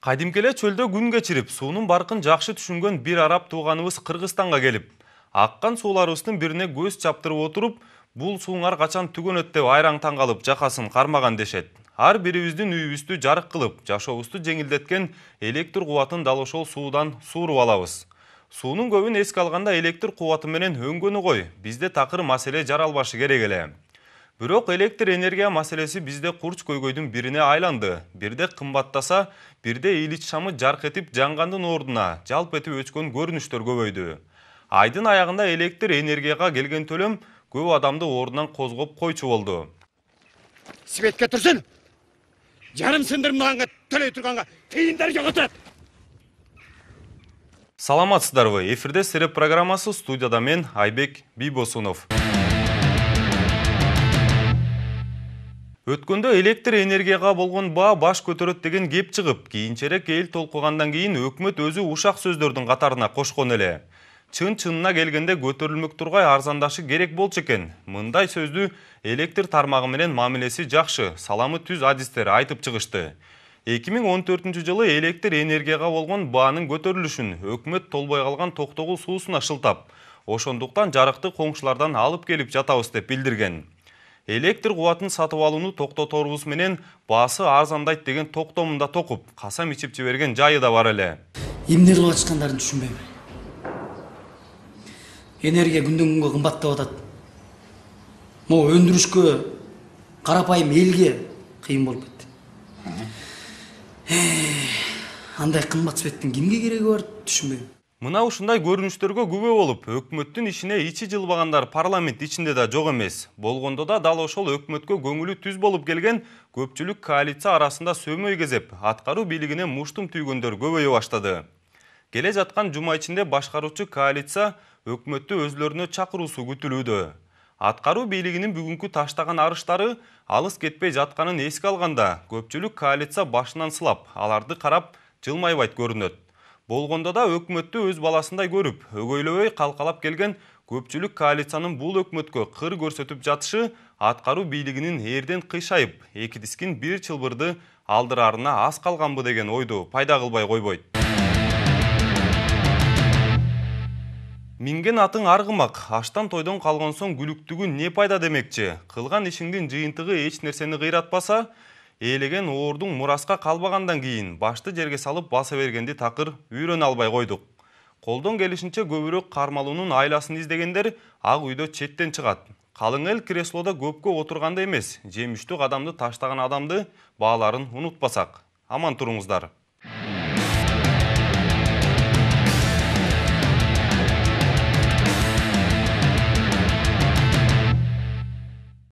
Кадимкеле чөлдө күн кечирип, суунун баркын жакшы түшүнгөн бир араб тууганыбыз Кыргызстанга келип, аккан сууларыбыздын бирине көз чаптырып отуруп, бул сууңар качан түгөнөт деп айраң таң калып жакасын кармаган дешет. Ар бирибиздин үйүбүздү жарык кылып, жашообузду жеңилдеткен электр кубатын дал ошол суудан сууруп алабыз. Суунун көбүн эске алганда электр кубаты менен өңгөнү кой, бизде такыр маселе жаралбашы керек эле. Бирок электр энергия маселеси бизде курч көйгөйдүн бирине айланды. Бирде кымбаттаса, бирде илич шамы жарк этип жангандын ордуна жалп этип өчкөн көрүнүштөр көбөйдү. Айдын аягында электр энергияга келген төлөм көп адамды ордунан козгоп койчу болду. Светке турсун. Жарым сындырмаганга төлөй турганга тыйындар жок отурат. Саламатсыздарбы? Эфирде Сереп программасы, студияда мен Айбек Бийбосунов. Өткөндө электр энергияга болгон баа баш көтөрөт деген кеп чыгып, кийинчерээк эл толкугандан кийин өкмөт өзү ушак сөздөрдүн катарына кошкон эле. Чын-чынына келгенде көтөрүлмөк тургай арзандашы керек болчу экен. Мындай сөздү электр тармагы менен мамилеси жакшы, саламы түз адистер айтып чыгышты. 2014-жылы электр энергияга болгон баанын көтөрүлүшүн өкмөт толбой калган Токтогул суусуна шылтап, ошондуктан жарыкты коңшулардан алып келип жатабыз деп билдирген. Электр кубатын сатып алууну токтоторбуз менен баасы арзандайт деген токтомунда токуп, касам ичип жиберген жайы да бар эле. Эмне кылып атышкандарын түшүнбөйм. Энергия күндөн күнгө кымбаттап атат. Могу өндүрүшкө, карапайым элге кыйын болуп кетти. Андай кымбат светтин кимге кереги бар түшүнбөйм. Мына ушундай көрүнүштөргө күбө болуп, өкмөттүн ишине ичи жылбагандар парламент ичинде да жок эмес. Болгондо да дал ошол өкмөткө көңүлү түз болуп келген көпчүлүк коалиция арасында сөмөй кезеп, аткаруу бийлигине муштум түйгөндөр көбөйө баштады. Келе жаткан жума ичинде башкаруучу коалиция өкмөттү өзлөрүнө чакыруусу күтүлүүдө. Аткаруу бийлигинин бүгүнкү таштаган арыштары алыс кетпей жатканын эске алганда, көпчүлүк коалиция башынан сылап, аларды карап жылмайбайт көрүнөт. Болгондо да өкмөттү өз баласындай көрүп, өгөйлөбөй калкалап келген көпчүлүк коалициянын бул өкмөткө кыр көрсөтүп жатышы аткаруу бийлигинин эрден кыйшайып, эки дискин бир чылбырды алдырарына аз калганбы деген ойду пайда кылбай койбойт. Минген атың аргымак, аштан тойдон калган соң күлүктүгү не пайда демекчи. Кылган ишиңдин жыйынтыгы эч нерсени кыйратпаса, элеген оордуң мураска калбагандан кийин башты жерге салып баса бергенди такыр үйрөнө албай койдук. Колдон келишинче көбүрөөк кармалуунун айласын издегендер ак үйдө четтен чыгат. Калың эл креслодо көпкө отурганда эмес, жемиштүү кадамды таштаган адамды бааларын унутпасак. Аман туруңуздар.